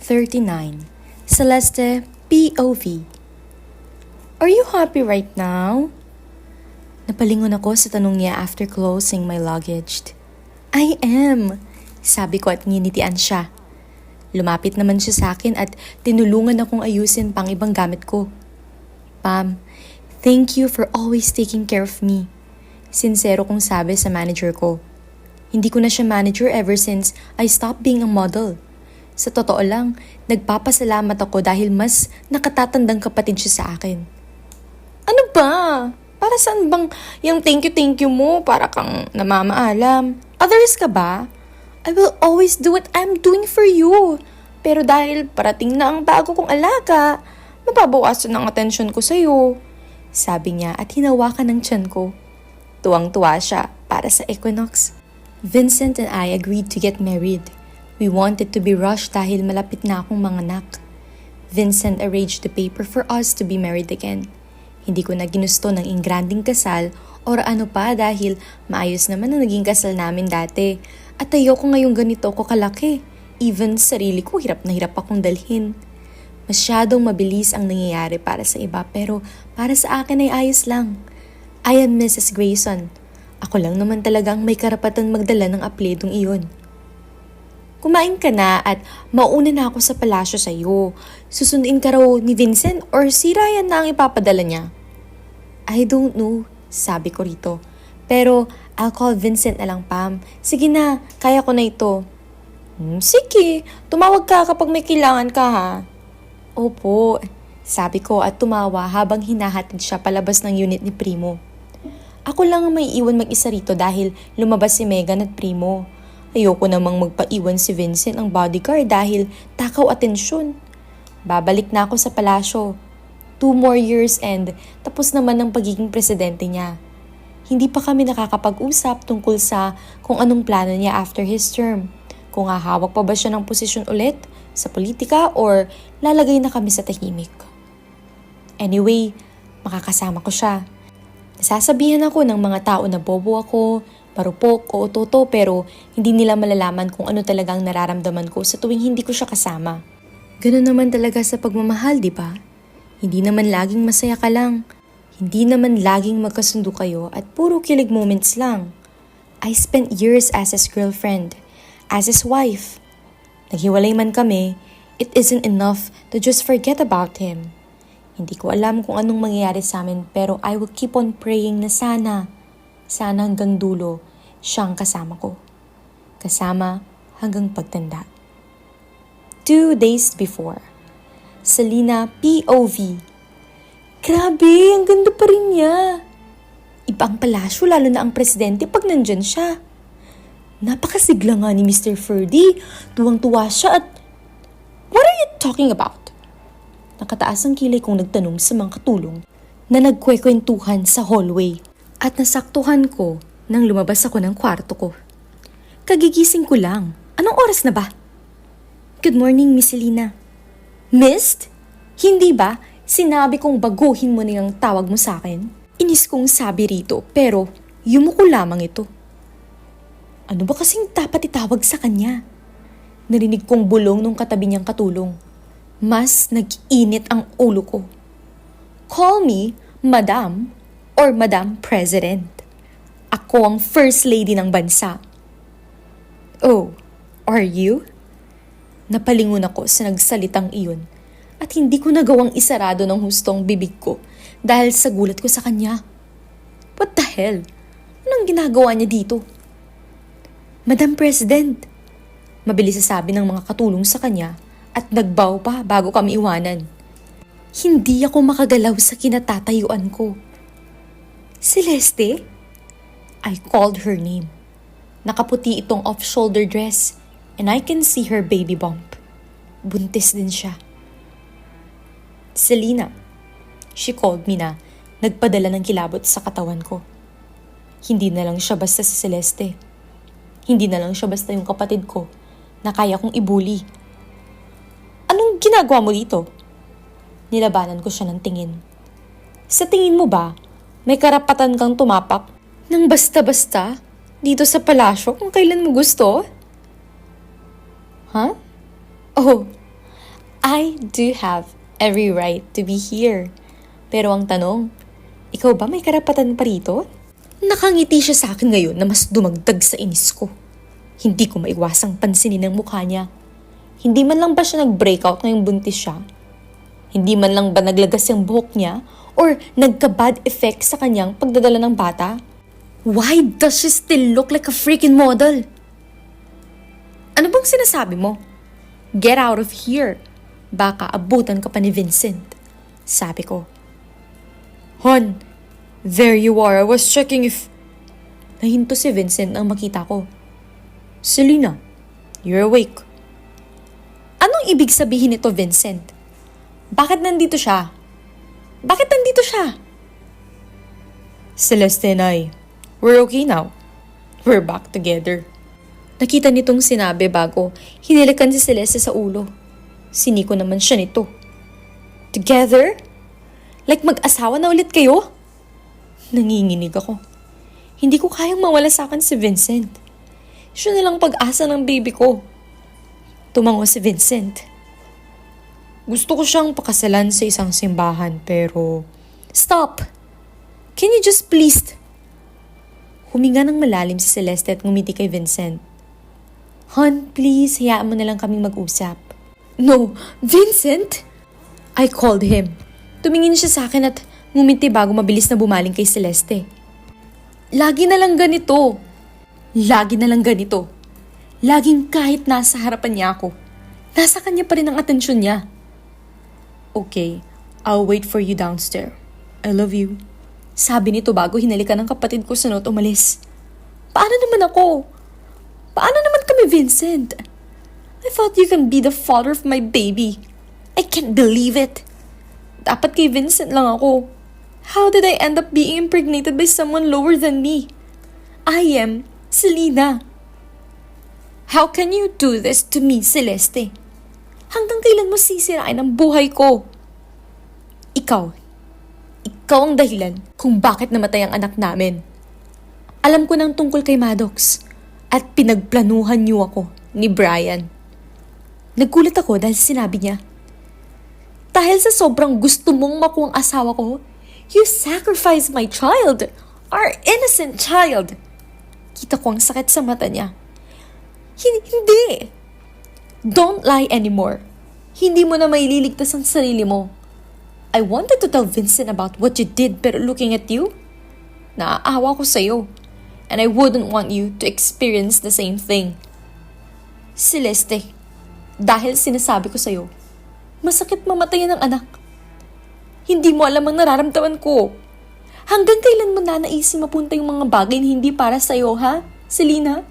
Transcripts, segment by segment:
39. Celeste POV. Are you happy right now? Napalingon ako sa tanong niya after closing my luggage. I am, sabi ko at nginitian siya. Lumapit naman siya sa akin at tinulungan akong ayusin pang ibang gamit ko. Pam, thank you for always taking care of me. Sincero kong sabi sa manager ko. Hindi ko na siya manager ever since I stopped being a model. Sa totoo lang, nagpapasalamat ako dahil mas nakatatandang kapatid siya sa akin. Ano ba? Para saan bang yung thank you mo para kang namamaalam? Others ka ba? I will always do what I'm doing for you. Pero dahil parating na ang bago kong alaga, mababawasan ang atensyon ko sa'yo. Sabi niya at hinawakan ng tiyan ko. Tuwang-tuwa siya para sa Equinox. Vincent and I agreed to get married. We wanted to be rushed dahil malapit na akong manganak. Vincent arranged the paper for us to be married again. Hindi ko na ginusto ng ingranding kasal or ano pa dahil maayos naman ang naging kasal namin dati. At ayoko ngayong ganito ko kalaki. Even sarili ko hirap na hirap akong dalhin. Masyadong mabilis ang nangyayari para sa iba pero para sa akin ay ayos lang. I am Mrs. Grayson. Ako lang naman talagang may karapatan magdala ng apelidong iyon. Kumain ka na at mauna na ako sa palasyo sa iyo. Susundin ka raw ni Vincent or si Ryan na ang ipapadala niya? I don't know, sabi ko rito. Pero I'll call Vincent na lang, Pam. Sige na, kaya ko na ito. Sige, tumawag ka kapag may kailangan ka ha. Opo, sabi ko at tumawa habang hinahatid siya palabas ng unit ni Primo. Ako lang ang may iwan mag-isa rito dahil lumabas si Megan at Primo. Ayoko namang magpaiwan si Vincent ang bodyguard dahil takaw atensyon. Babalik na ako sa palasyo. 2 more years and tapos naman ang pagiging presidente niya. Hindi pa kami nakakapag-usap tungkol sa kung anong plano niya after his term. Kung hahawak pa ba siya ng posisyon ulit sa politika or lalagay na kami sa tahimik. Anyway, makakasama ko siya. Nasasabihan ako ng mga tao na bobo ako, marupok o utoto pero hindi nila malalaman kung ano talagang nararamdaman ko sa tuwing hindi ko siya kasama. Ganun naman talaga sa pagmamahal, di ba? Hindi naman laging masaya ka lang. Hindi naman laging magkasundo kayo at puro kilig moments lang. I spent years as his girlfriend, as his wife. Naghiwalay man kami, it isn't enough to just forget about him. Hindi ko alam kung anong mangyayari sa amin pero I will keep on praying na sana hanggang dulo siyang kasama ko. Kasama hanggang pagtanda. 2 days before. Selena POV. Grabe, ang ganda pa rin niya. Ibang palasyo lalo na ang presidente pag nandyan siya. Napakasigla nga ni Mr. Ferdy. Tuwang-tuwa siya at what are you talking about? Nakataas ang kilay kong nagtanong sa mga katulong na nagkwekwentuhan sa hallway. At nasaktuhan ko nang lumabas ako ng kwarto ko. Kagigising ko lang. Anong oras na ba? Good morning, Miss Selena. Missed? Hindi ba? Sinabi kong baguhin mo na yung tawag mo sa akin? Inis kong sabi rito pero yumuko lamang ito. Ano ba kasing dapat itawag sa kanya? Narinig kong bulong nung katabi niyang katulong. Mas nag-init ang ulo ko. Call me, Madam, or Madam President. Ako ang First Lady ng bansa. Oh, are you? Napalingon ako sa nagsalitang iyon at hindi ko nagawang isarado ng hustong bibig ko dahil sa gulat ko sa kanya. What the hell? Anong ginagawa niya dito? Madam President, mabilis sabi ng mga katulong sa kanya at nagbow pa bago kami iwanan. Hindi ako makagalaw sa kinatatayuan ko. Celeste? I called her name. Nakaputi itong off-shoulder dress and I can see her baby bump. Buntis din siya. Selena, she called me na nagpadala ng kilabot sa katawan ko. Hindi na lang siya basta si Celeste. Hindi na lang siya basta yung kapatid ko na kaya kong ibuli. Anong ginagawa mo dito? Nilabanan ko siya ng tingin. Sa tingin mo ba, may karapatan kang tumapak ng basta-basta dito sa palasyo kung kailan mo gusto? Huh? Oh, I do have every right to be here. Pero ang tanong, ikaw ba may karapatan pa rito? Nakangiti siya sa akin ngayon na mas dumagdag sa inis ko. Hindi ko maiwasang pansinin ang mukha niya. Hindi man lang ba siya nag-breakout ngayong buntis siya? Hindi man lang ba naglagas yung buhok niya? Or nagka-bad effect sa kanyang pagdadala ng bata? Why does she still look like a freaking model? Ano bang sinasabi mo? Get out of here. Baka abutan ka pa ni Vincent. Sabi ko. Hon, there you are. I was checking if... Nahinto si Vincent nang makita ko. Selena, you're awake. Anong ibig sabihin nito, Vincent? Bakit nandito siya? Bakit nandito siya? Celeste and I, we're okay now. We're back together. Nakita nitong sinabi bago hinilikan si Celeste sa ulo. Siniko naman siya nito. Together? Like mag-asawa na ulit kayo? Nanginginig ako. Hindi ko kayang mawala sa akin si Vincent. Siya na lang pag-asa ng baby ko. Tumango si Vincent. Gusto ko siyang pakasalan sa isang simbahan pero... Stop! Can you just please... Huminga ng malalim si Celeste at ngumiti kay Vincent. Hon, please, hayaan mo na lang kaming mag-usap. No, Vincent! I called him. Tumingin siya sa akin at ngumiti bago mabilis na bumaling kay Celeste. Lagi na lang ganito. Lagi na lang ganito. Laging kahit nasa harapan niya ako, nasa kanya pa rin ang atensyon niya. Okay, I'll wait for you downstairs. I love you. Sabi nito bago hinalikan ng kapatid ko sunod umalis. Paano naman ako? Paano naman kami, Vincent? I thought you can be the father of my baby. I can't believe it. Dapat kay Vincent lang ako. How did I end up being impregnated by someone lower than me? I am Selena. How can you do this to me, Celeste? Hanggang kailan mo sisirain ang buhay ko? Ikaw ang dahilan kung bakit namatay ang anak namin. Alam ko nang tungkol kay Maddox at pinagplanuhan niyo ako ni Brian. Nagulat ako dahil sinabi niya, dahil sa sobrang gusto mong makuha ang asawa ko, you sacrificed my child, our innocent child. Kita ko ang sakit sa mata niya. Hindi! Don't lie anymore. Hindi mo na maililigtas ang sarili mo. I wanted to tell Vincent about what you did pero looking at you, naaawa ko sa'yo. And I wouldn't want you to experience the same thing. Celeste, dahil sinasabi ko sa'yo, masakit mamatayan ng anak. Hindi mo alam ang nararamdaman ko. Hanggang kailan mo na naisip mapunta yung mga bagay na hindi para sa'yo, ha, Selena?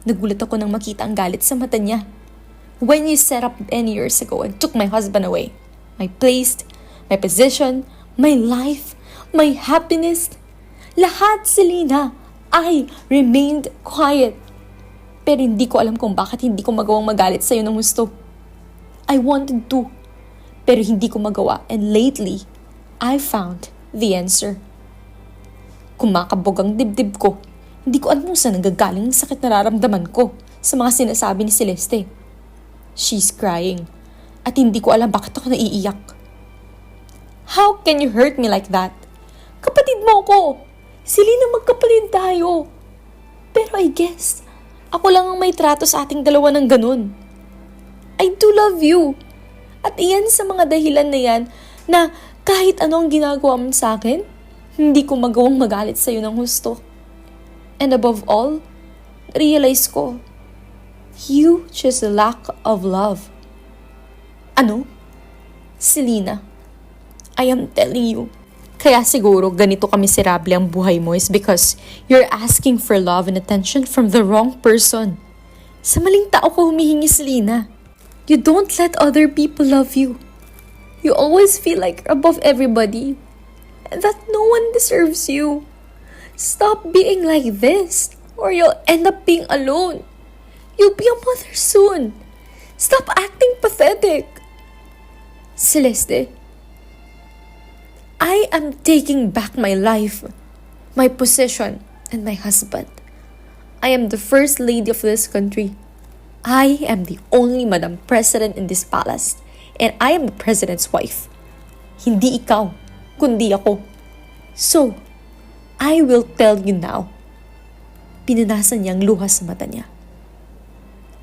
Nagulat ako nang makita ang galit sa mata niya. When you set up 10 years ago and took my husband away, my place, my position, my life, my happiness, lahat, Selena, I remained quiet. Pero hindi ko alam kung bakit hindi ko magawang magalit sa'yo ng gusto. I wanted to, pero hindi ko magawa. And lately, I found the answer. Kumakabog ang dibdib ko. Hindi ko alam kung saan nagagaling ang sakit na nararamdaman ko sa mga sinasabi ni Celeste. She's crying. At hindi ko alam bakit ako naiiyak. How can you hurt me like that? Kapatid mo ko. Selena, magkapatid tayo. Pero I guess, ako lang ang may trato sa ating dalawa ng ganun. I do love you. At iyan sa mga dahilan na yan na kahit ano ang ginagawa mo sa akin, hindi ko magawang magalit sa'yo ng husto. And above all, realize ko, you just lack of love. Ano? Selena, I am telling you, kaya siguro ganito ka miserable ang buhay mo is because you're asking for love and attention from the wrong person. Sa maling tao ko humihingi, Selena. You don't let other people love you. You always feel like you're above everybody and that no one deserves you. Stop being like this or you'll end up being alone. You'll be a mother soon. Stop acting pathetic. Celeste, I am taking back my life, my position, and my husband. I am the first lady of this country. I am the only Madam President in this palace. And I am the president's wife. Hindi ikaw, kundi ako. So, I will tell you now. Pinunasan niyang luha sa mata niya.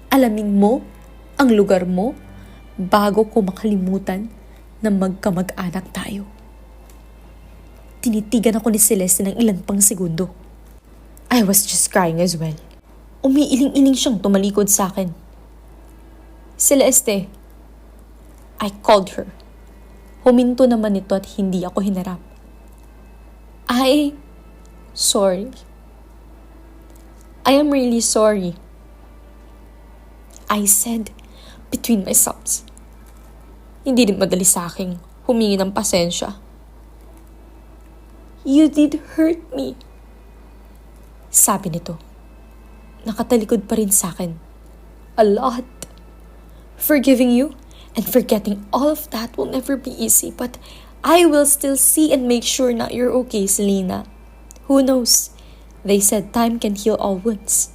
Alamin mo ang lugar mo bago ko makalimutan na magkamag-anak tayo. Tinitigan ako ni Celeste ng ilan pang segundo. I was just crying as well. Umiiling-iling siyang tumalikod sa akin. Celeste, I called her. Huminto naman ito at hindi ako hinarap. Sorry. I am really sorry. I said between my sobs. Hindi din madali sa aking humingi ng pasensya. You did hurt me. Sabi nito. Nakatalikod pa rin sa akin. A lot. Forgiving you and forgetting all of that will never be easy, but I will still see and make sure na you're okay, Selena. Who knows? They said time can heal all wounds.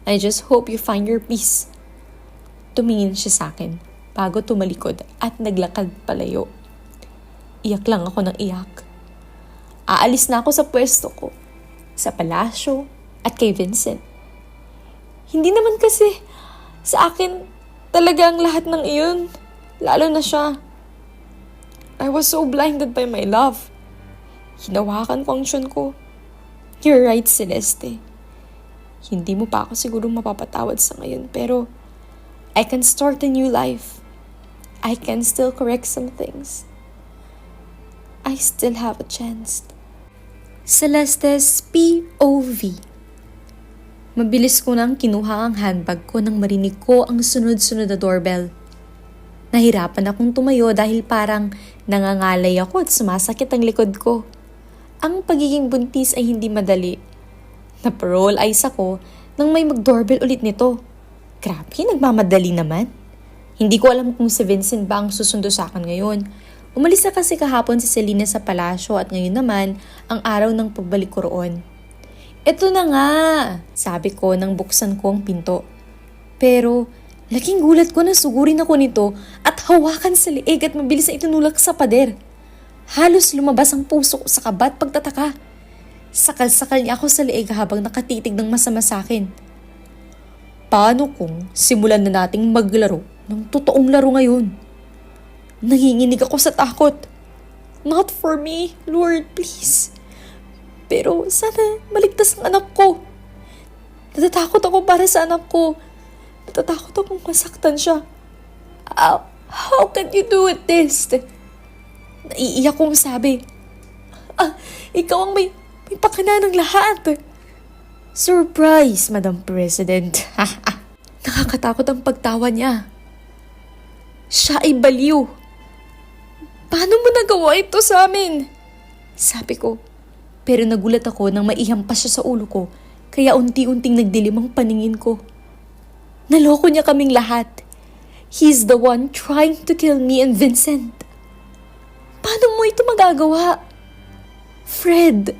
I just hope you find your peace. Tumingin siya sa akin bago tumalikod at naglakad palayo. Iyak lang ako ng iyak. Aalis na ako sa pwesto ko, sa palasyo at kay Vincent. Hindi naman kasi sa akin talaga ang lahat ng iyon, lalo na siya. I was so blinded by my love. Hinawakan ko ang tiyan ko. You're right, Celeste. Hindi mo pa ako siguro mapapatawad sa ngayon, pero I can start a new life. I can still correct some things. I still have a chance. Celeste's POV. Mabilis ko nang kinuha ang handbag ko nang marinig ko ang sunod-sunod na doorbell. Nahirapan akong tumayo dahil parang nangangalay ako at sumasakit ang likod ko. Ang pagiging buntis ay hindi madali. Naparol eyes ako nang may mag-doorbell ulit nito. Grabe, nagmamadali naman. Hindi ko alam kung si Vincent ba ang susundo sa akin ngayon. Umalis na kasi kahapon si Selena sa palasyo at ngayon naman ang araw ng pagbalik ko roon. Ito na nga, sabi ko nang buksan ko ang pinto. Pero laking gulat ko na sugurin ako nito at hawakan sa leeg at mabilis na itinulak sa pader. Halos lumabas ang puso ko sa kaba at pagtataka. Sakal-sakal niya ako sa leeg habang nakatitig ng masama sa akin. Paano kung simulan na nating maglaro ng totoong laro ngayon? Nanginginig ako sa takot. Not for me, Lord, please. Pero sana maligtas ang anak ko. Natatakot ako para sa anak ko. Natatakot akong masaktan siya. How can you do it this? Naiiyak kong sabi. Ikaw ang may pakana ng lahat. Surprise, Madam President. Nakakatakot ang pagtawa niya. Siya ay baliw. Paano mo nagawa ito sa amin? Sabi ko. Pero nagulat ako nang maihampas siya sa ulo ko, kaya unti-unting nagdilim ang paningin ko. Naloko niya kaming lahat. He's the one trying to kill me and Vincent. Paano mo ito magagawa? Fred,